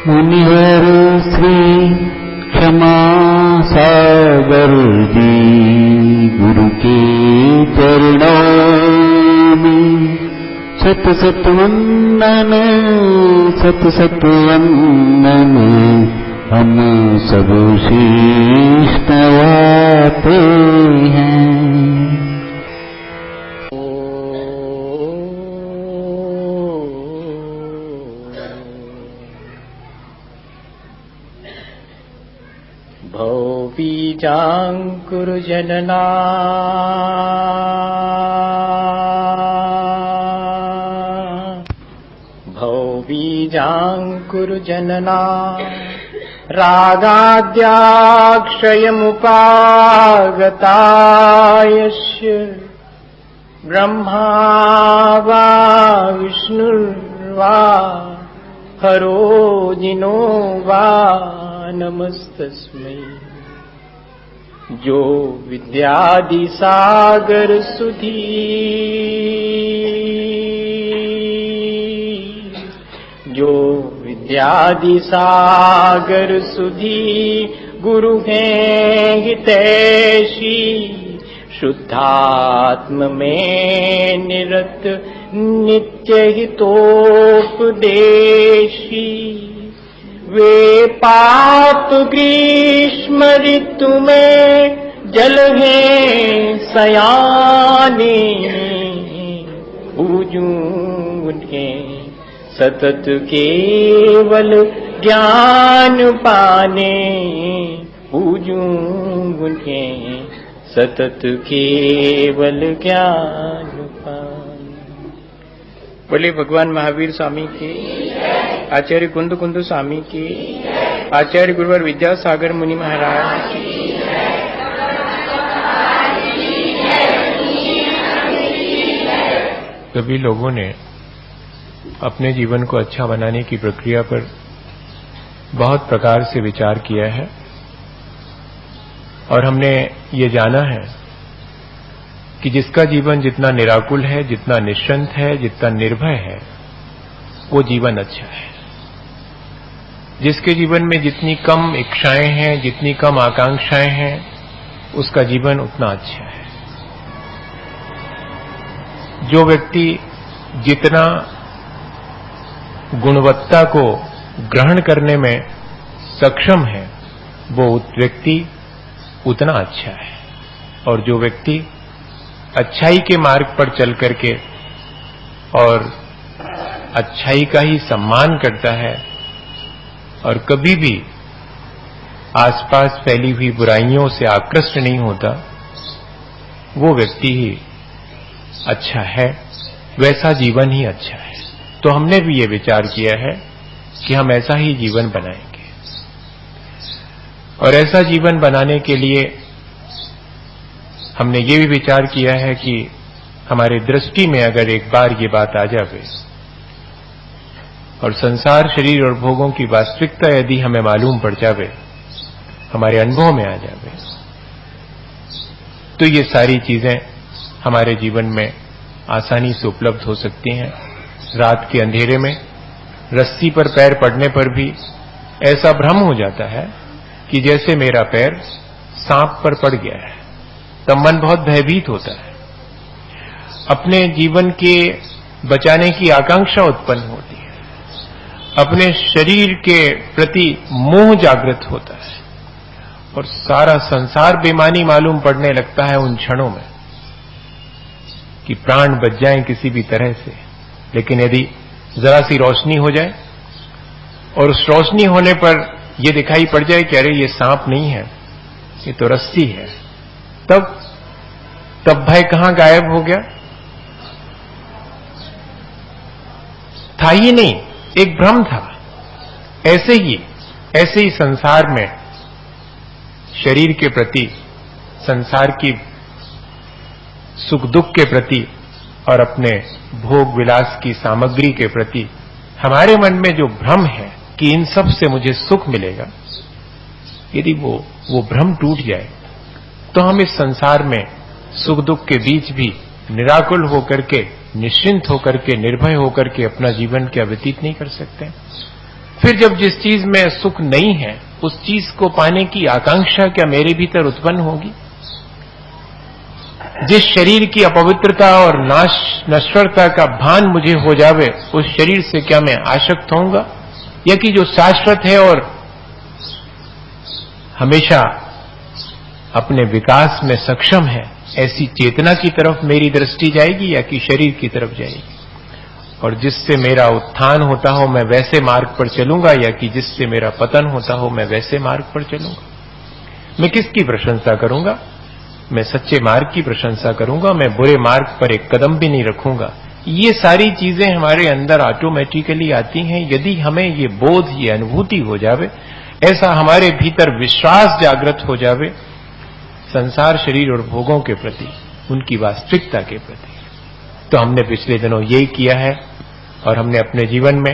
मुनिवर श्री क्षमा सागर जी गुरु के चरणों में सत सत वंदन, सत सत वंदन। हम सब शीश नवाते हैं। भौबीजांकुर जनना भौबीजांकुर जनना रागाद्याक्षयमुपागतायस्य ब्रह्मा वा विष्णुर्वा हरो जिनो वा नमस्तस्मै। जो विद्यादि सागर सुधी जो विद्यादि सागर सुधी गुरु हैं हितैषी शुद्धात्म में निरत नित्य हितोपदेशी। वे पाप ग्रीष्म ऋतु में जल हैं सयाने पूजूं उन्हें सतत केवल ज्ञान पाने पूजूं उन्हें सतत केवल ज्ञान पाने। बोले भगवान महावीर स्वामी की, आचार्य कुंद कुंद स्वामी की, आचार्य गुरुवर विद्यासागर मुनि महाराज की। सभी लोगों ने अपने जीवन को अच्छा बनाने की प्रक्रिया पर बहुत प्रकार से विचार किया है और हमने ये जाना है कि जिसका जीवन जितना निराकुल है, जितना निश्चिंत है, जितना निर्भय है, वो जीवन अच्छा है। जिसके जीवन में जितनी कम इच्छाएं हैं, जितनी कम आकांक्षाएं हैं, उसका जीवन उतना अच्छा है। जो व्यक्ति जितना गुणवत्ता को ग्रहण करने में सक्षम है, वो व्यक्ति उतना अच्छा है। और जो व्यक्ति अच्छाई के मार्ग पर चल करके और अच्छाई का ही सम्मान करता है और कभी भी आसपास फैली हुई बुराइयों से आकृष्ट नहीं होता, वो व्यक्ति ही अच्छा है, वैसा जीवन ही अच्छा है। तो हमने भी ये विचार किया है कि हम ऐसा ही जीवन बनाएंगे। और ऐसा जीवन बनाने के लिए हमने ये भी विचार किया है कि हमारे दृष्टि में अगर एक बार ये बात आ जाए और संसार, शरीर और भोगों की वास्तविकता यदि हमें मालूम पड़ जावे, हमारे अनुभव में आ जावे, तो ये सारी चीजें हमारे जीवन में आसानी से उपलब्ध हो सकती हैं। रात के अंधेरे में रस्सी पर पैर पड़ने पर भी ऐसा भ्रम हो जाता है कि जैसे मेरा पैर सांप पर पड़ गया है, तब मन बहुत भयभीत होता है। अपने जीवन के बचाने की आकांक्षा उत्पन्न होती है, अपने शरीर के प्रति मोह जागृत होता है और सारा संसार बेमानी मालूम पड़ने लगता है उन क्षणों में कि प्राण बच जाएं किसी भी तरह से। लेकिन यदि जरा सी रोशनी हो जाए और उस रोशनी होने पर यह दिखाई पड़ जाए कि अरे ये सांप नहीं है, ये तो रस्सी है, तब भय कहां गायब हो गया? था ही नहीं, एक भ्रम था। ऐसे ही संसार में शरीर के प्रति, संसार की सुख दुख के प्रति और अपने भोग विलास की सामग्री के प्रति हमारे मन में जो भ्रम है कि इन सब से मुझे सुख मिलेगा, यदि वो भ्रम टूट जाए तो हम इस संसार में सुख दुख के बीच भी निराकुल होकर के, निश्चिंत होकर के, निर्भय होकर के अपना जीवन क्या व्यतीत नहीं कर सकते। फिर जब जिस चीज में सुख नहीं है उस चीज को पाने की आकांक्षा क्या मेरे भीतर उत्पन्न होगी? जिस शरीर की अपवित्रता और नश्वरता का भान मुझे हो जावे उस शरीर से क्या मैं आसक्त होऊंगा? या कि जो शाश्वत है और हमेशा अपने विकास में सक्षम है, ऐसी चेतना की तरफ मेरी दृष्टि जाएगी या कि शरीर की तरफ जाएगी? और जिससे मेरा उत्थान होता हो मैं वैसे मार्ग पर चलूंगा या कि जिससे मेरा पतन होता हो मैं वैसे मार्ग पर चलूंगा? मैं किसकी प्रशंसा करूंगा? मैं सच्चे मार्ग की प्रशंसा करूंगा, मैं बुरे मार्ग पर एक कदम भी नहीं रखूंगा। ये सारी चीजें हमारे अंदर ऑटोमेटिकली आती हैं यदि हमें ये बोध, ये अनुभूति हो जावे, ऐसा हमारे भीतर विश्वास जागृत हो जावे संसार, शरीर और भोगों के प्रति, उनकी वास्तविकता के प्रति। तो हमने पिछले दिनों यही किया है और हमने अपने जीवन में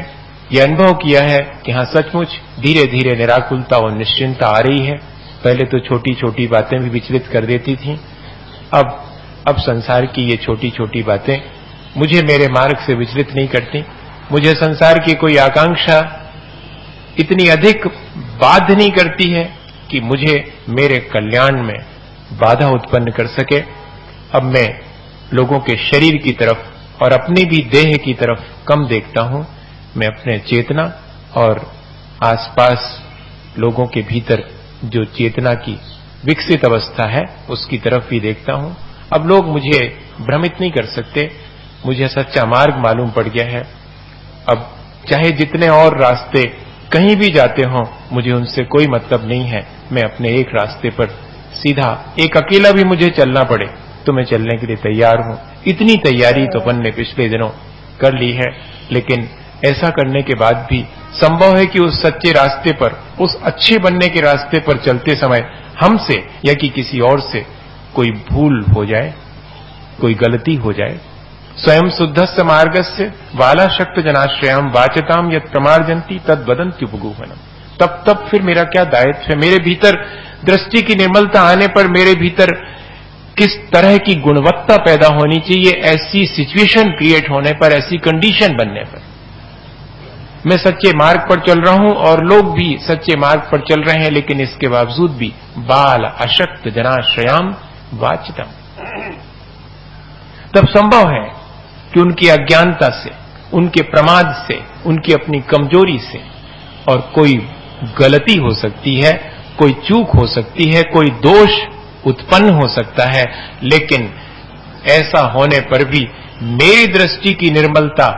यह अनुभव किया है कि हाँ, सचमुच धीरे धीरे निराकुलता और निश्चिंतता आ रही है। पहले तो छोटी छोटी बातें भी विचलित कर देती थीं, अब संसार की ये छोटी छोटी बातें मुझे मेरे मार्ग से विचलित नहीं करती। मुझे संसार की कोई आकांक्षा इतनी अधिक बाध्य नहीं करती है कि मुझे मेरे कल्याण में बाधा उत्पन्न कर सके। अब मैं लोगों के शरीर की तरफ और अपनी भी देह की तरफ कम देखता हूं, मैं अपने चेतना और आसपास लोगों के भीतर जो चेतना की विकसित अवस्था है उसकी तरफ ही देखता हूं। अब लोग मुझे भ्रमित नहीं कर सकते, मुझे सच्चा मार्ग मालूम पड़ गया है। अब चाहे जितने और रास्ते कहीं भी जाते हों, मुझे उनसे कोई मतलब नहीं है। मैं अपने एक रास्ते पर सीधा, एक अकेला भी मुझे चलना पड़े तो मैं चलने के लिए तैयार हूं। इतनी तैयारी तो अपन ने पिछले दिनों कर ली है, लेकिन ऐसा करने के बाद भी संभव है कि उस सच्चे रास्ते पर, उस अच्छे बनने के रास्ते पर चलते समय हमसे या कि किसी और से कोई भूल हो जाए, कोई गलती हो जाए। स्वयं शुद्धस्य मार्गस्य वाला शक्त जनाश्रयाम वाचताम यत् प्रमार्जन्ति तद वदन्त्युपगूहनम। तब फिर मेरा क्या दायित्व है? मेरे भीतर दृष्टि की निर्मलता आने पर मेरे भीतर किस तरह की गुणवत्ता पैदा होनी चाहिए, ऐसी सिचुएशन क्रिएट होने पर, ऐसी कंडीशन बनने पर मैं सच्चे मार्ग पर चल रहा हूं और लोग भी सच्चे मार्ग पर चल रहे हैं, लेकिन इसके बावजूद भी बाल अशक्त जनाश्रयाम वाचितम। तब संभव है कि उनकी अज्ञानता से, उनके प्रमाद से, उनकी अपनी कमजोरी से और कोई गलती हो सकती है, कोई चूक हो सकती है, कोई दोष उत्पन्न हो सकता है, लेकिन ऐसा होने पर भी मेरी दृष्टि की निर्मलता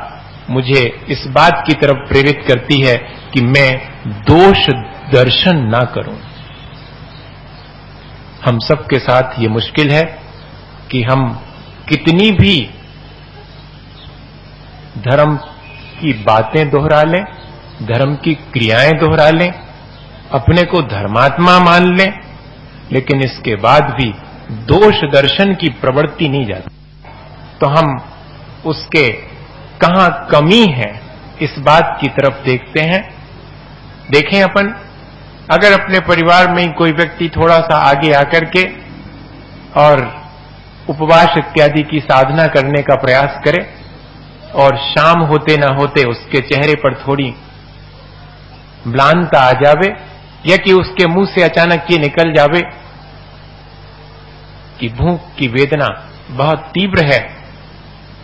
मुझे इस बात की तरफ प्रेरित करती है कि मैं दोष दर्शन ना करूं। हम सबके साथ ये मुश्किल है कि हम कितनी भी धर्म की बातें दोहरा लें, धर्म की क्रियाएं दोहरा लें, अपने को धर्मात्मा मान लें, लेकिन इसके बाद भी दोष दर्शन की प्रवृत्ति नहीं जाती। तो हम उसके कहां कमी है इस बात की तरफ देखते हैं। देखें, अपन अगर अपने परिवार में कोई व्यक्ति थोड़ा सा आगे आकर के और उपवास इत्यादि की साधना करने का प्रयास करे और शाम होते ना होते उसके चेहरे पर थोड़ी म्लानता आ जावे या कि उसके मुंह से अचानक ये निकल जावे कि भूख की वेदना बहुत तीव्र है,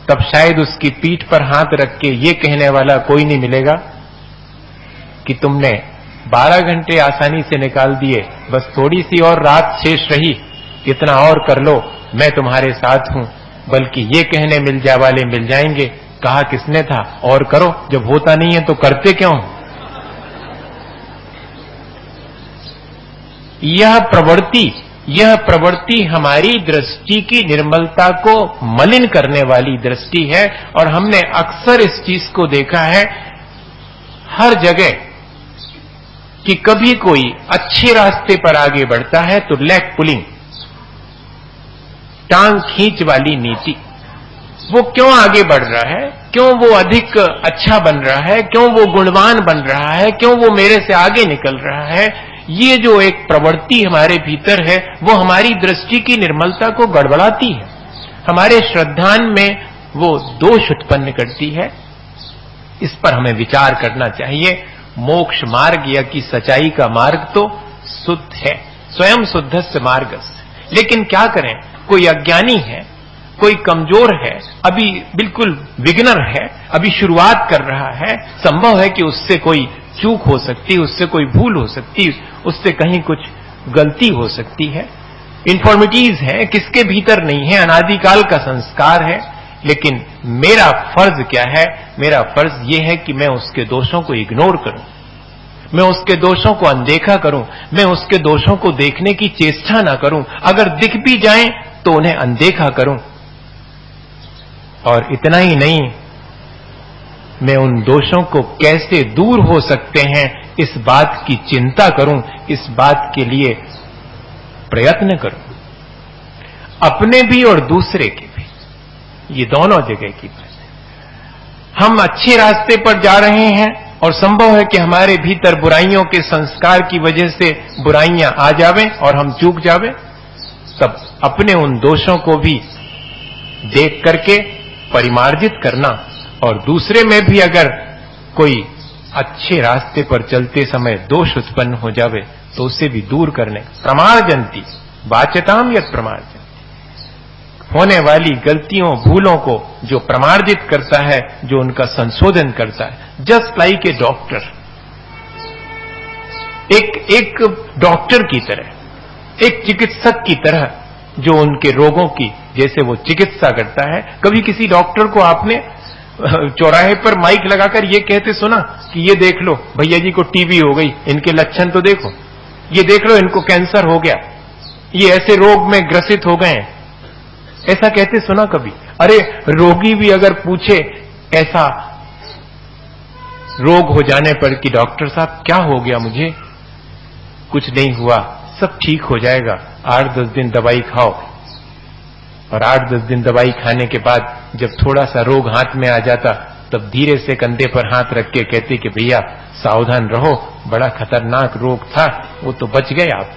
तब शायद उसकी पीठ पर हाथ रख के ये कहने वाला कोई नहीं मिलेगा कि तुमने 12 घंटे आसानी से निकाल दिए, बस थोड़ी सी और रात शेष रही, इतना और कर लो, मैं तुम्हारे साथ हूं। बल्कि ये कहने वाले मिल जाएंगे, कहा किसने था, और करो, जब होता नहीं है तो करते क्यों? यह प्रवृत्ति हमारी दृष्टि की निर्मलता को मलिन करने वाली दृष्टि है। और हमने अक्सर इस चीज को देखा है हर जगह कि कभी कोई अच्छे रास्ते पर आगे बढ़ता है तो लेग पुलिंग, टांग खींच वाली नीति। वो क्यों आगे बढ़ रहा है, क्यों वो अधिक अच्छा बन रहा है, क्यों वो गुणवान बन रहा है, क्यों वो मेरे से आगे निकल रहा है, ये जो एक प्रवृत्ति हमारे भीतर है वो हमारी दृष्टि की निर्मलता को गड़बड़ाती है, हमारे श्रद्धान में वो दोष उत्पन्न करती है। इस पर हमें विचार करना चाहिए मोक्ष मार्ग या कि सच्चाई का मार्ग तो शुद्ध है, स्वयं शुद्धस्य मार्गस्य। लेकिन क्या करें, कोई अज्ञानी है, कोई कमजोर है, अभी बिल्कुल बिगिनर है, अभी शुरुआत कर रहा है, संभव है कि उससे कोई चूक हो सकती, उससे कोई भूल हो सकती, उससे कहीं कुछ गलती हो सकती है, इन्फॉर्मिटीज है, किसके भीतर नहीं है, अनादिकाल का संस्कार है। लेकिन मेरा फर्ज क्या है? मेरा फर्ज यह है कि मैं उसके दोषों को इग्नोर करूं, मैं उसके दोषों को अनदेखा करूं, मैं उसके दोषों को देखने की चेष्टा ना करूं, अगर दिख भी जाएं तो उन्हें अनदेखा करूं। और इतना ही नहीं, मैं उन दोषों को कैसे दूर हो सकते हैं इस बात की चिंता करूं, इस बात के लिए प्रयत्न करूं, अपने भी और दूसरे के भी, ये दोनों जगह की बात है। हम अच्छे रास्ते पर जा रहे हैं और संभव है कि हमारे भीतर बुराइयों के संस्कार की वजह से बुराइयां आ जावें और हम चूक जावें, तब अपने उन दोषों को भी देख करके परिमार्जित करना, और दूसरे में भी अगर कोई अच्छे रास्ते पर चलते समय दोष उत्पन्न हो जावे तो उसे भी दूर करने, प्रमार्जन्ति वाच्यताम यत् प्रमार्जन्ति, होने वाली गलतियों भूलों को जो प्रमार्जित करता है, जो उनका संशोधन करता है। जस्ट लाइक ए डॉक्टर, एक डॉक्टर की तरह, एक चिकित्सक की तरह जो उनके रोगों की जैसे वो चिकित्सा करता है। कभी किसी डॉक्टर को आपने चौराहे पर माइक लगाकर ये कहते सुना कि ये देख लो भैया जी को टीबी हो गई, इनके लक्षण तो देखो, ये देख लो इनको कैंसर हो गया, ये ऐसे रोग में ग्रसित हो गए हैं, ऐसा कहते सुना कभी? अरे रोगी भी अगर पूछे ऐसा रोग हो जाने पर कि डॉक्टर साहब क्या हो गया मुझे, कुछ नहीं हुआ, सब ठीक हो जाएगा, 8-10 दिन दवाई खाओ। और 8-10 दिन दवाई खाने के बाद जब थोड़ा सा रोग हाथ में आ जाता तब धीरे से कंधे पर हाथ रख के कहते कि भैया सावधान रहो, बड़ा खतरनाक रोग था, वो तो बच गए आप।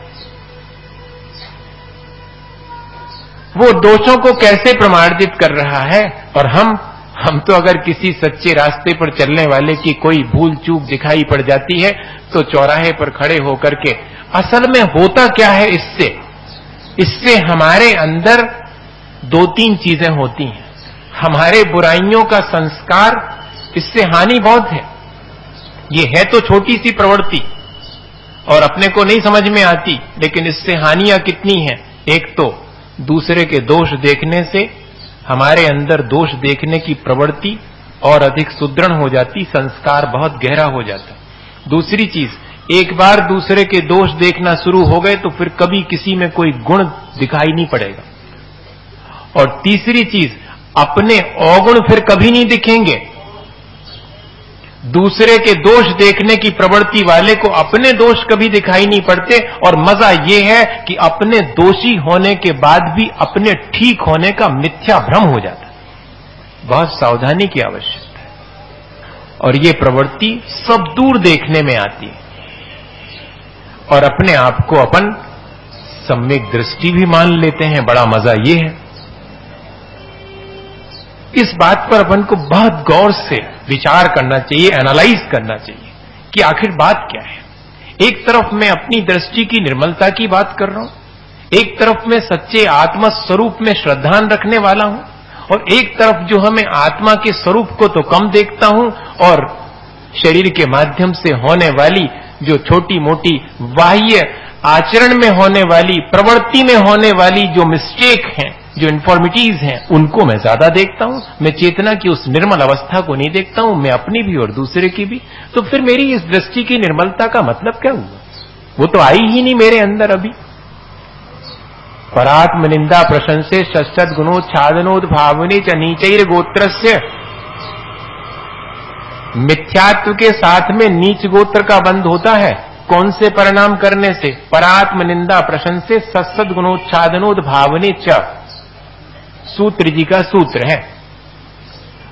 वो दोषों को कैसे प्रमार्जित कर रहा है, और हम तो अगर किसी सच्चे रास्ते पर चलने वाले की कोई भूल चूक दिखाई पड़ जाती है तो चौराहे पर खड़े होकर के, असल में होता क्या है इससे हमारे अंदर 2-3 चीजें होती हैं। हमारे बुराइयों का संस्कार, इससे हानि बहुत है। ये है तो छोटी सी प्रवृत्ति और अपने को नहीं समझ में आती, लेकिन इससे हानियां कितनी हैं। एक तो दूसरे के दोष देखने से हमारे अंदर दोष देखने की प्रवृत्ति और अधिक सुदृढ़ हो जाती, संस्कार बहुत गहरा हो जाता। दूसरी चीज, एक बार दूसरे के दोष देखना शुरू हो गए तो फिर कभी किसी में कोई गुण दिखाई नहीं पड़ेगा। और तीसरी चीज, अपने अवगुण फिर कभी नहीं दिखेंगे। दूसरे के दोष देखने की प्रवृत्ति वाले को अपने दोष कभी दिखाई नहीं पड़ते, और मजा यह है कि अपने दोषी होने के बाद भी अपने ठीक होने का मिथ्या भ्रम हो जाता है। बहुत सावधानी की आवश्यकता है। और ये प्रवृत्ति सब दूर देखने में आती है, और अपने आप को अपन सम्यक दृष्टि भी मान लेते हैं। बड़ा मजा ये है। इस बात पर अपन को बहुत गौर से विचार करना चाहिए, एनालाइज करना चाहिए कि आखिर बात क्या है। एक तरफ मैं अपनी दृष्टि की निर्मलता की बात कर रहा हूं, एक तरफ मैं सच्चे आत्मा स्वरूप में श्रद्धान रखने वाला हूं, और एक तरफ जो हमें आत्मा के स्वरूप को तो कम देखता हूं, और शरीर के माध्यम से होने वाली जो छोटी मोटी बाह्य आचरण में होने वाली, प्रवृत्ति में होने वाली जो मिस्टेक हैं, जो इन्फॉर्मिटीज हैं, उनको मैं ज्यादा देखता हूं। मैं चेतना की उस निर्मल अवस्था को नहीं देखता हूं, मैं अपनी भी और दूसरे की भी। तो फिर मेरी इस दृष्टि की निर्मलता का मतलब क्या हुआ? वो तो आई ही नहीं मेरे अंदर अभी। परात्म निंदा प्रशंसे शश्चत गुणोच्छादनोद्भावने च नीचैर गोत्रस्य। मिथ्यात्व के साथ में नीच गोत्र का बंध होता है। कौन से परिणाम करने से? परात्म निंदा प्रशंसे सत्सद गुणोच्छादनोद्भावने च, सूत्र जी का सूत्र है।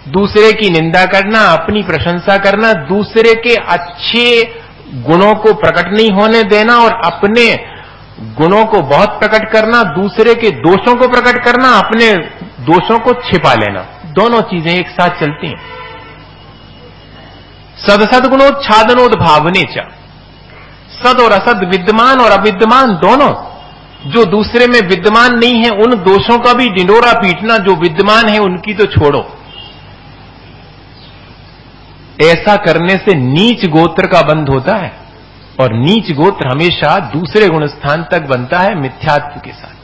दूसरे की निंदा करना, अपनी प्रशंसा करना, दूसरे के अच्छे गुणों को प्रकट नहीं होने देना और अपने गुणों को बहुत प्रकट करना, दूसरे के दोषों को प्रकट करना, अपने दोषों को छिपा लेना, दोनों चीजें एक साथ चलती हैं। सदसद्गुणोच्छादनोद्भावने च, सद और असद, विद्यमान और अविद्यमान दोनों, जो दूसरे में विद्यमान नहीं है उन दोषों का भी डिंडोरा पीटना, जो विद्यमान है उनकी तो छोड़ो। ऐसा करने से नीच गोत्र का बंध होता है, और नीच गोत्र हमेशा दूसरे गुण स्थान तक बनता है मिथ्यात्व के साथ।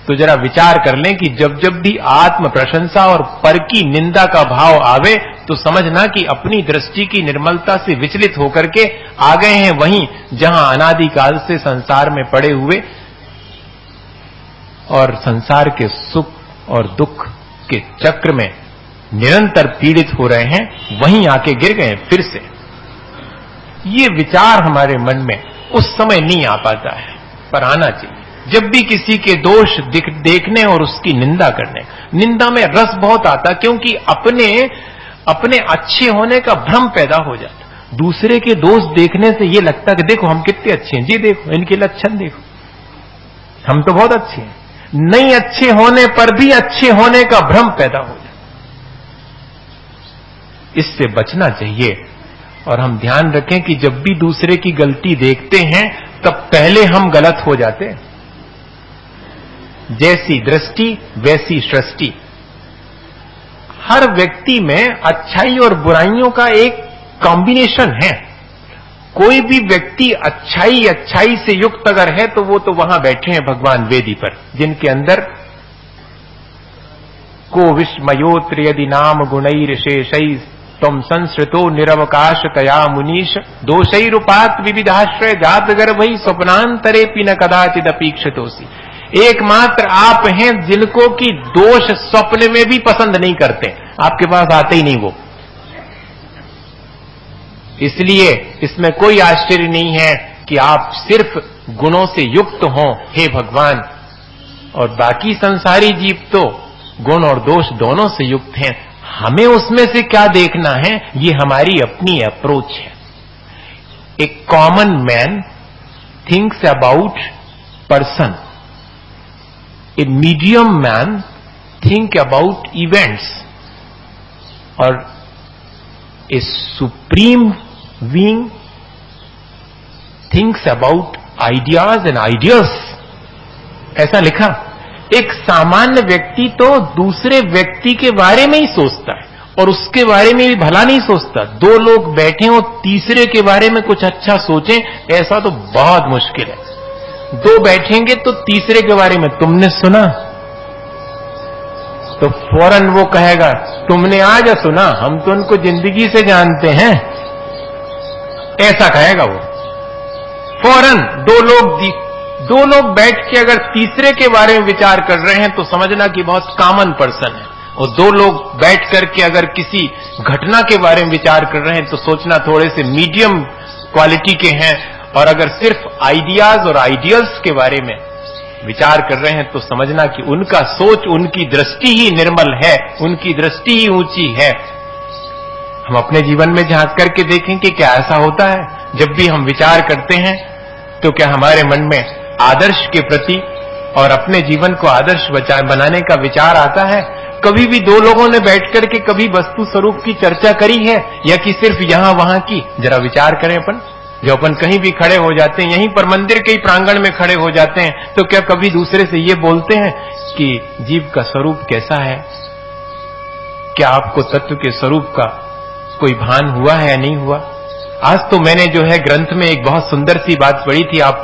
तो जरा विचार कर लें कि जब जब भी आत्म प्रशंसा और पर की निंदा का भाव आवे तो समझना कि अपनी दृष्टि की निर्मलता से विचलित होकर के आ गए हैं वहीं जहां अनादिकाल से संसार में पड़े हुए और संसार के सुख और दुख के चक्र में निरंतर पीड़ित हो रहे हैं, वहीं आके गिर गए फिर से। ये विचार हमारे मन में उस समय नहीं आ पाता है, पर आना चाहिए। जब भी किसी के दोष देखने और उसकी निंदा करने, निंदा में रस बहुत आता, क्योंकि अपने अच्छे होने का भ्रम पैदा हो जाता। दूसरे के दोष देखने से ये लगता कि देखो हम कितने अच्छे हैं, जी देखो इनके लक्षण देखो, हम तो बहुत अच्छे हैं। नहीं अच्छे होने पर भी अच्छे होने का भ्रम पैदा हो जाता। इससे बचना चाहिए। और हम ध्यान रखें कि जब भी दूसरे की गलती देखते हैं तब पहले हम गलत हो जाते हैं। जैसी दृष्टि वैसी सृष्टि। हर व्यक्ति में अच्छाई और बुराइयों का एक कॉम्बिनेशन है। कोई भी व्यक्ति अच्छाई से युक्त अगर है तो वो तो वहां बैठे हैं भगवान वेदी पर, जिनके अंदर को विस्मयोत्र यदि नाम गुणैर्शेषै तम संस्कृतो निरवकाश तया मुनीश दोषैरुपात विविधाश्रय जात गर्भै स्वप्नांतरे न कदाचिद अपेक्षितोसी। एकमात्र आप हैं जिनको की दोष स्वप्न में भी पसंद नहीं करते, आपके पास आते ही नहीं वो। इसलिए इसमें कोई आश्चर्य नहीं है कि आप सिर्फ गुणों से युक्त हों हे भगवान, और बाकी संसारी जीव तो गुण और दोष दोनों से युक्त हैं। हमें उसमें से क्या देखना है, ये हमारी अपनी अप्रोच है। A common man thinks about person, a medium man think about events, और a supreme being thinks about ideas and ideals. ऐसा लिखा। एक सामान्य व्यक्ति तो दूसरे व्यक्ति के बारे में ही सोचता है और उसके बारे में भी भला नहीं सोचता। दो लोग बैठे हो तीसरे के बारे में कुछ अच्छा सोचें, ऐसा तो बहुत मुश्किल है। दो बैठेंगे तो तीसरे के बारे में तुमने सुना तो फौरन वो कहेगा तुमने आज सुना, हम तो उनको जिंदगी से जानते हैं, ऐसा कहेगा वो फौरन। दो लोग बैठ के अगर तीसरे के बारे में विचार कर रहे हैं तो समझना कि बहुत कॉमन पर्सन है, और दो लोग बैठ करके अगर किसी घटना के बारे में विचार कर रहे हैं तो सोचना थोड़े से मीडियम क्वालिटी के हैं, और अगर सिर्फ आइडियाज और आइडियल्स के बारे में विचार कर रहे हैं तो समझना कि उनका सोच, उनकी दृष्टि ही निर्मल है, उनकी दृष्टि ही ऊंची है। हम अपने जीवन में झांक करके देखें कि क्या ऐसा होता है। जब भी हम विचार करते हैं तो क्या हमारे मन में आदर्श के प्रति और अपने जीवन को आदर्श बनाने का विचार आता है? कभी भी दो लोगों ने बैठ करके कभी वस्तु स्वरूप की चर्चा करी है, या कि सिर्फ यहां वहां की? जरा विचार करें अपन। जो अपन कहीं भी खड़े हो जाते हैं, यहीं पर मंदिर के ही प्रांगण में खड़े हो जाते हैं, तो क्या कभी दूसरे से ये बोलते हैं कि जीव का स्वरूप कैसा है? क्या आपको तत्व के स्वरूप का कोई भान हुआ है या नहीं हुआ? आज तो मैंने जो है ग्रंथ में एक बहुत सुंदर सी बात पढ़ी थी। आप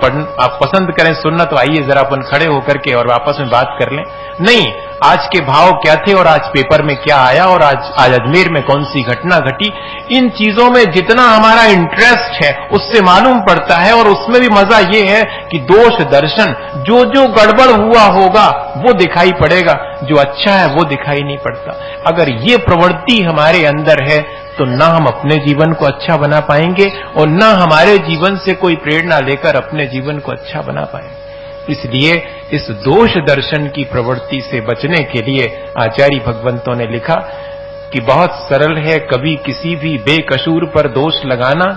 पसंद करें सुनना तो आइए जरा अपन खड़े होकर के और आपस में बात कर लें। नहीं, आज के भाव क्या थे और आज पेपर में क्या आया और आज अजमेर में कौन सी घटना घटी, इन चीजों में जितना हमारा इंटरेस्ट है उससे मालूम पड़ता है। और उसमें भी मजा ये है कि दोष दर्शन, जो गड़बड़ हुआ होगा वो दिखाई पड़ेगा, जो अच्छा है वो दिखाई नहीं पड़ता। अगर ये प्रवृत्ति हमारे अंदर है तो ना हम अपने जीवन को अच्छा बना पाएंगे और ना हमारे जीवन से कोई प्रेरणा लेकर अपने जीवन को अच्छा बना पाएंगे। इसलिए इस दोष दर्शन की प्रवृत्ति से बचने के लिए आचार्य भगवंतों ने लिखा कि बहुत सरल है कभी किसी भी बेकसूर पर दोष लगाना,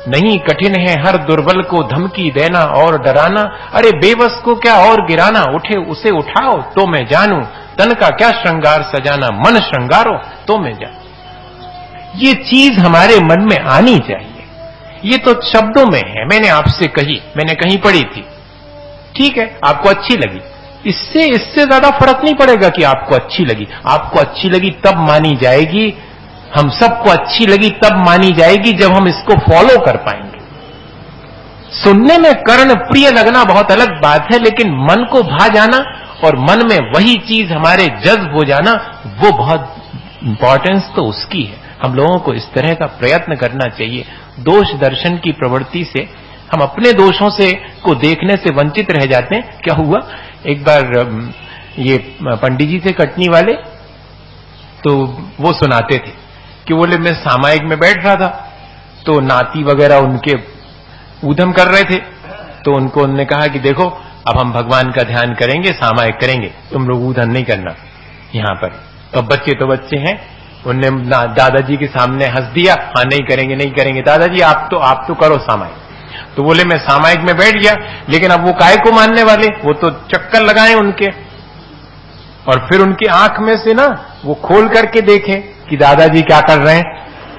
नहीं कठिन है हर दुर्बल को धमकी देना और डराना। अरे बेबस को क्या और गिराना, उठे उसे उठाओ तो मैं जानूं, तन का क्या श्रृंगार सजाना, मन श्रृंगारो तो मैं जानूं। ये चीज हमारे मन में आनी चाहिए। ये तो शब्दों में है, मैंने आपसे कही, मैंने कहीं पढ़ी थी, ठीक है, आपको अच्छी लगी, इससे ज्यादा फर्क नहीं पड़ेगा कि आपको अच्छी लगी। आपको अच्छी लगी तब मानी जाएगी, हम सबको अच्छी लगी तब मानी जाएगी जब हम इसको फॉलो कर पाएंगे। सुनने में कर्ण प्रिय लगना बहुत अलग बात है, लेकिन मन को भा जाना और मन में वही चीज हमारे जज्ब हो जाना, वो बहुत इंपॉर्टेंस तो उसकी है। हम लोगों को इस तरह का प्रयत्न करना चाहिए। दोष दर्शन की प्रवृत्ति से हम अपने दोषों से को देखने से वंचित रह जाते हैं। क्या हुआ, एक बार ये पंडित जी थे कटनी वाले, तो वो सुनाते थे कि बोले मैं सामायिक में बैठ रहा था, तो नाती वगैरह उनके ऊधम कर रहे थे, तो उनको उन्होंने कहा कि देखो अब हम भगवान का ध्यान करेंगे, सामायिक करेंगे, तुम लोग ऊधम नहीं करना यहां पर। तो बच्चे हैं, उनने दादाजी के सामने हंस दिया, हाँ नहीं करेंगे नहीं करेंगे, दादाजी आप तो करो सामायिक। तो बोले मैं सामायिक में बैठ गया, लेकिन अब वो काय को मानने वाले, वो तो चक्कर लगाए उनके, और फिर उनकी आंख में से ना वो खोल करके देखे कि दादाजी क्या कर रहे हैं,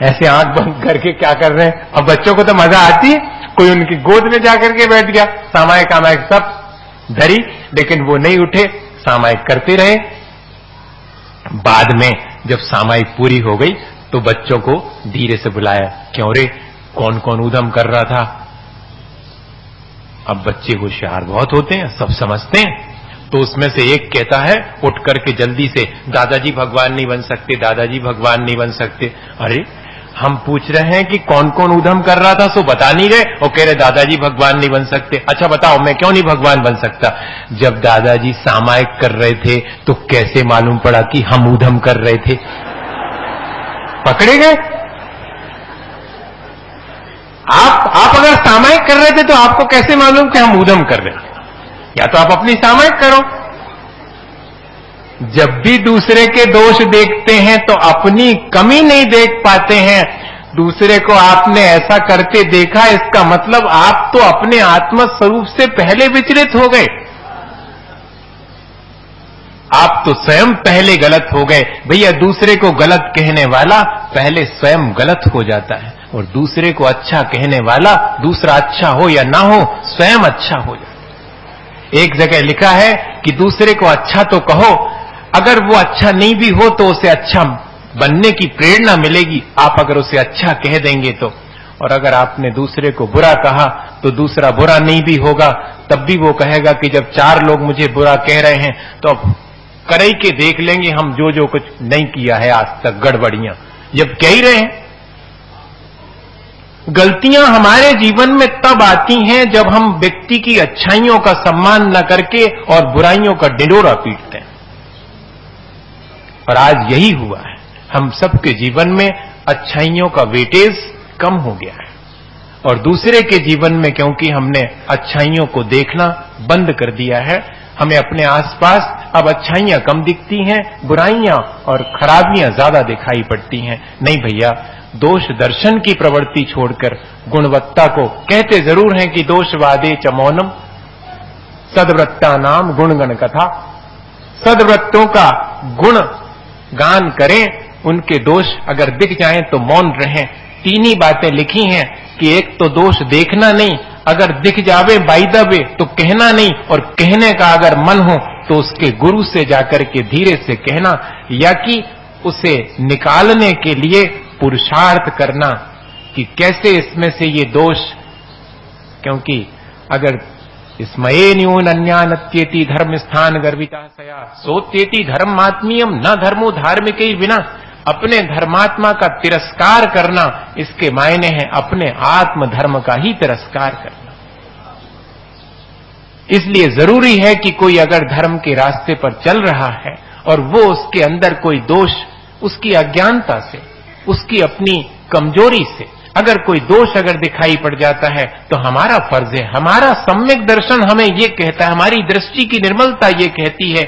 ऐसे आंख बंद करके क्या कर रहे हैं। अब बच्चों को तो मजा आती है, कोई उनकी गोद में जाकर के बैठ गया, सामायिक आमायिक सब धरी, लेकिन वो नहीं उठे, सामायिक करते रहे। बाद में जब सामायिक पूरी हो गई तो बच्चों को धीरे से बुलाया, क्यों रे कौन कौन उधम कर रहा था। अब बच्चे होशियार बहुत होते हैं, सब समझते हैं, तो उसमें से एक कहता है उठ करके जल्दी से, दादाजी भगवान नहीं बन सकते, दादाजी भगवान नहीं बन सकते। अरे हम पूछ रहे हैं कि कौन कौन उधम कर रहा था, सो बता नहीं रहे, और कह रहे दादाजी भगवान नहीं बन सकते। अच्छा बताओ मैं क्यों नहीं भगवान बन सकता। जब दादाजी सामायिक कर रहे थे तो कैसे मालूम पड़ा कि हम उधम कर रहे थे, पकड़े गए। आप अगर सामायिक कर रहे थे तो आपको कैसे मालूम कि हम उधम कर रहे थे। या तो आप अपनी सामायिक करो। जब भी दूसरे के दोष देखते हैं तो अपनी कमी नहीं देख पाते हैं। दूसरे को आपने ऐसा करते देखा, इसका मतलब आप तो अपने आत्म स्वरूप से पहले विचलित हो गए, आप तो स्वयं पहले गलत हो गए। भैया दूसरे को गलत कहने वाला पहले स्वयं गलत हो जाता है, और दूसरे को अच्छा कहने वाला, दूसरा अच्छा हो या ना हो, स्वयं अच्छा हो जाता है। एक जगह लिखा है कि दूसरे को अच्छा तो कहो, अगर वो अच्छा नहीं भी हो तो उसे अच्छा बनने की प्रेरणा मिलेगी, आप अगर उसे अच्छा कह देंगे तो। और अगर आपने दूसरे को बुरा कहा तो दूसरा बुरा नहीं भी होगा, तब भी वो कहेगा कि जब 4 लोग मुझे बुरा कह रहे हैं तो अब करई के देख लेंगे हम जो कुछ नहीं किया है आज तक गड़बड़ियां, जब कह ही रहे हैं। गलतियां हमारे जीवन में तब आती हैं जब हम व्यक्ति की अच्छाइयों का सम्मान न करके और बुराइयों का डिंडोरा पीटते हैं। और आज यही हुआ है, हम सबके जीवन में अच्छाइयों का वेटेज कम हो गया है, और दूसरे के जीवन में क्योंकि हमने अच्छाइयों को देखना बंद कर दिया है, हमें अपने आसपास अब अच्छाइयां कम दिखती हैं, बुराइयां और खराबियां ज्यादा दिखाई पड़ती हैं। नहीं भैया, दोष दर्शन की प्रवृत्ति छोड़कर गुणवत्ता को कहते जरूर हैं कि दोषवादे च मौनम सद्वृत्ता नाम गुणगण कथा। सद्वृत्तों का गुण गान करें, उनके दोष अगर दिख जाएं तो मौन रहें। 3 ही बातें लिखी हैं कि एक तो दोष देखना नहीं, अगर दिख जावे बाय द वे तो कहना नहीं, और कहने का अगर मन हो तो उसके गुरु से जाकर के धीरे से कहना, या कि उसे निकालने के लिए पुरुषार्थ करना कि कैसे इसमें से ये दोष, क्योंकि अगर स्मये न्यून अन्यानत्येति धर्म स्थान गर्विता सया सोत्येति धर्मात्मीयम न धर्मो धार्मिक बिना। अपने धर्मात्मा का तिरस्कार करना, इसके मायने हैं अपने आत्म धर्म का ही तिरस्कार करना। इसलिए जरूरी है कि कोई अगर धर्म के रास्ते पर चल रहा है और वो उसके अंदर कोई दोष, उसकी अज्ञानता से, उसकी अपनी कमजोरी से अगर कोई दोष अगर दिखाई पड़ जाता है तो हमारा फर्ज है, हमारा सम्यक दर्शन हमें ये कहता है, हमारी दृष्टि की निर्मलता ये कहती है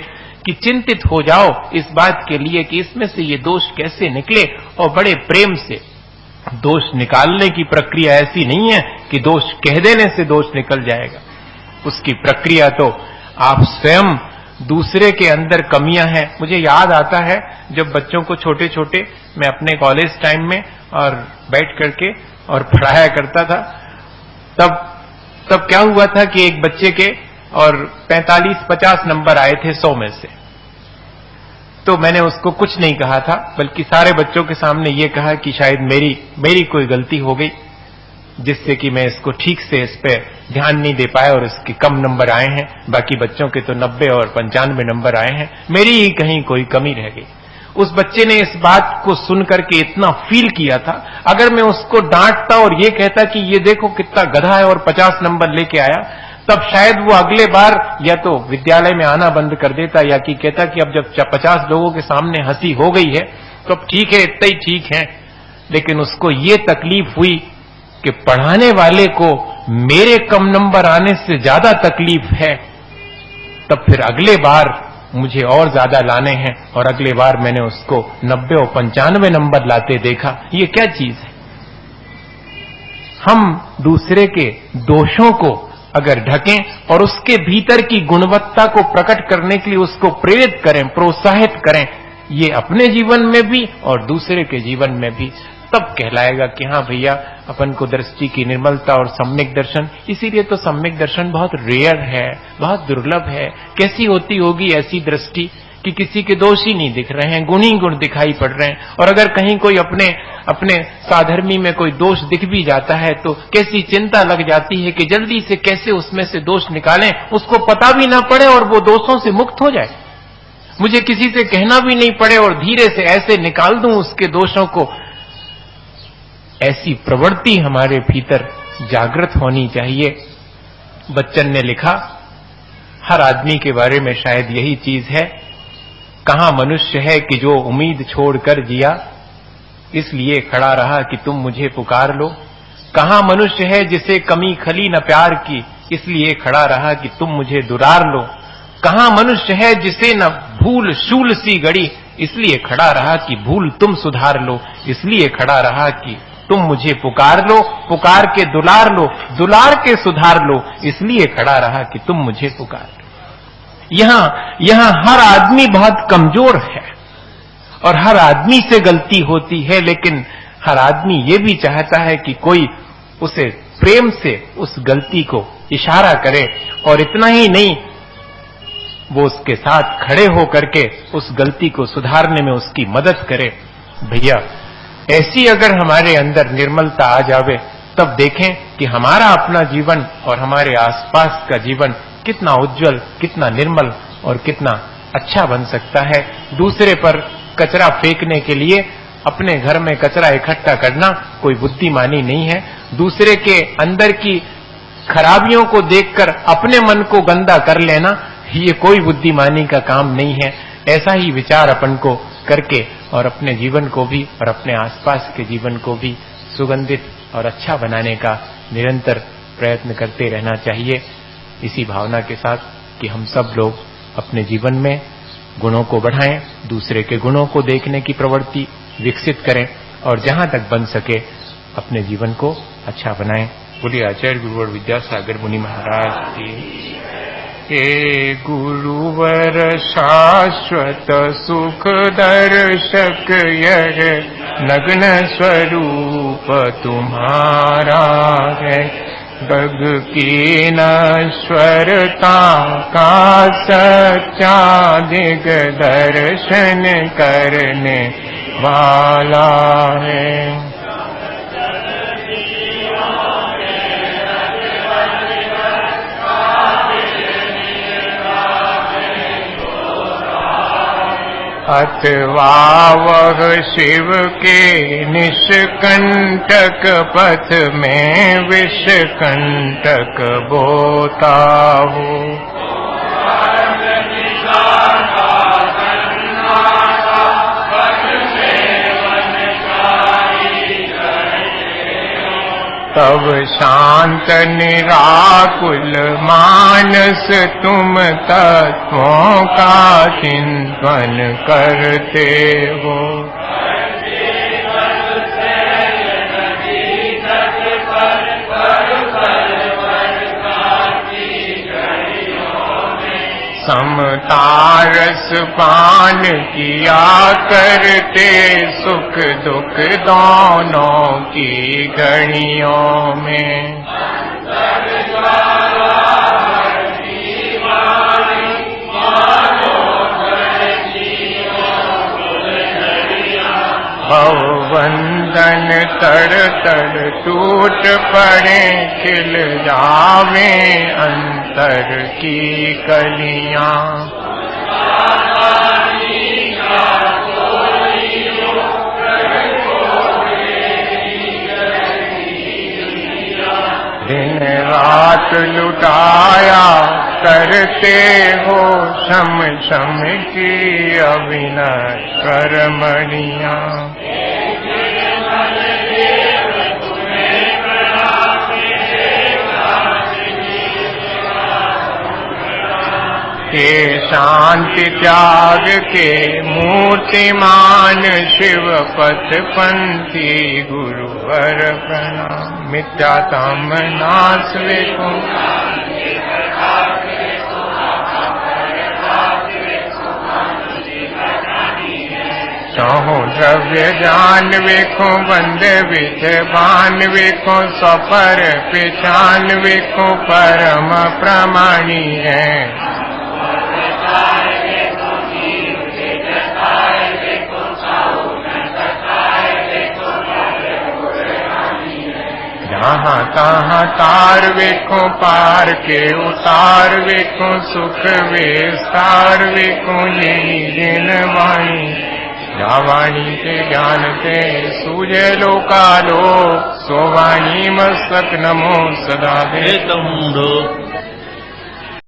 कि चिंतित हो जाओ इस बात के लिए कि इसमें से ये दोष कैसे निकले, और बड़े प्रेम से। दोष निकालने की प्रक्रिया ऐसी नहीं है कि दोष कह देने से दोष निकल जाएगा, उसकी प्रक्रिया तो आप स्वयं दूसरे के अंदर कमियां हैं। मुझे याद आता है जब बच्चों को छोटे छोटे मैं अपने कॉलेज टाइम में और बैठ करके और पढ़ाया करता था, तब क्या हुआ था कि एक बच्चे के और 45-50 नंबर आए थे 100 में से। तो मैंने उसको कुछ नहीं कहा था, बल्कि सारे बच्चों के सामने ये कहा कि शायद मेरी कोई गलती हो गई जिससे कि मैं इसको ठीक से इस पे ध्यान नहीं दे पाया और इसके कम नंबर आए हैं। बाकी बच्चों के तो 90 और 95 नंबर आए हैं, मेरी ही कहीं कोई कमी रह गई। उस बच्चे ने इस बात को सुनकर के इतना फील किया था। अगर मैं उसको डांटता और ये कहता कि ये देखो कितना गधा है और 50 नंबर लेके आया, तब शायद वो अगले बार या तो विद्यालय में आना बंद कर देता या कि कहता कि अब जब 50 लोगों के सामने हंसी हो गई है तो अब ठीक है, इतना ही ठीक है। लेकिन उसको ये तकलीफ हुई कि पढ़ाने वाले को मेरे कम नंबर आने से ज्यादा तकलीफ है, तब फिर अगले बार मुझे और ज्यादा लाने हैं। और अगले बार मैंने उसको 90 और 95 नंबर लाते देखा। ये क्या चीज है? हम दूसरे के दोषों को अगर ढकें और उसके भीतर की गुणवत्ता को प्रकट करने के लिए उसको प्रेरित करें, प्रोत्साहित करें, ये अपने जीवन में भी और दूसरे के जीवन में भी, तब कहलाएगा कि हाँ भैया, अपन को दृष्टि की निर्मलता और सम्यक दर्शन। इसीलिए तो सम्यक दर्शन बहुत रेयर है, बहुत दुर्लभ है। कैसी होती होगी ऐसी दृष्टि कि किसी के दोष ही नहीं दिख रहे हैं, गुण ही गुण दिखाई पड़ रहे हैं। और अगर कहीं कोई अपने साधर्मी में कोई दोष दिख भी जाता है तो कैसी चिंता लग जाती है कि जल्दी से कैसे उसमें से दोष निकालें, उसको पता भी ना पड़े और वो दोषों से मुक्त हो जाए। मुझे किसी से कहना भी नहीं पड़े और धीरे से ऐसे निकाल दूं उसके दोषों को। ऐसी प्रवृत्ति हमारे भीतर जागृत होनी चाहिए। बच्चन ने लिखा, हर आदमी के बारे में शायद यही चीज है, कहां मनुष्य है कि जो उम्मीद छोड़कर जिया, इसलिए खड़ा रहा कि तुम मुझे पुकार लो। कहां मनुष्य है जिसे कमी खली न प्यार की, इसलिए खड़ा रहा कि तुम मुझे दुरार लो। कहां मनुष्य है जिसे न भूल शूल सी गड़ी, इसलिए खड़ा रहा कि भूल तुम सुधार लो। इसलिए खड़ा रहा कि तुम मुझे पुकार लो, पुकार के दुलार लो, दुलार के सुधार लो। इसलिए खड़ा रहा कि तुम मुझे पुकार लो। यहां हर आदमी बहुत कमजोर है और हर आदमी से गलती होती है, लेकिन हर आदमी ये भी चाहता है कि कोई उसे प्रेम से उस गलती को इशारा करे, और इतना ही नहीं, वो उसके साथ खड़े होकर के उस गलती को सुधारने में उसकी मदद करे। भैया, ऐसी अगर हमारे अंदर निर्मलता आ जावे, तब देखें कि हमारा अपना जीवन और हमारे आसपास का जीवन कितना उज्जवल, कितना निर्मल और कितना अच्छा बन सकता है। दूसरे पर कचरा फेंकने के लिए अपने घर में कचरा इकट्ठा करना कोई बुद्धिमानी नहीं है। दूसरे के अंदर की खराबियों को देखकर अपने मन को गंदा कर लेना, ये कोई बुद्धिमानी का काम नहीं है। ऐसा ही विचार अपन को करके और अपने जीवन को भी और अपने आसपास के जीवन को भी सुगंधित और अच्छा बनाने का निरंतर प्रयत्न करते रहना चाहिए। इसी भावना के साथ कि हम सब लोग अपने जीवन में गुणों को बढ़ाएं, दूसरे के गुणों को देखने की प्रवृत्ति विकसित करें और जहां तक बन सके अपने जीवन को अच्छा बनाएं। बोलिए आचार्य गुरुवर विद्यासागर मुनि महाराज की। हे गुरुवर शाश्वत सुख दर्शक, यह नग्न स्वरूप तुम्हारा है। जग की नश्वरता का सच्चा दिग दर्शन करने वाला है। अथवा वह शिव के निष्कंटक पथ में विषकंटक बोता हो। तब शांत निराकुल मानस तुम तत्वों का चिंतन करते हो। समतारस पान किया करते सुख दुख दोनों की घड़ियों में। भवबंधन तड़ तड़ टूट पड़े खिल जावे अंतर की कलियां। दिन रात लुटाया करते हो शम शम की अविनाश करमणियां। के शांति त्याग के मूर्तिमान शिव पथ पंथी गुरुवर प्रणाम। मिथ्या तम नाश वेको चाहो द्रव्य जान वेखो बंद विध बान वेखो सफर पहचान वेखो परम प्रमाणी है। जहाँ तहाँ तार वेखो पार के उतार वेखो सुख विस्तार वेखो यही जिन वाणी। जा वाणी के ज्ञान ते सूझे लोकालो सो वाणी मस्तक नमो सदा दे।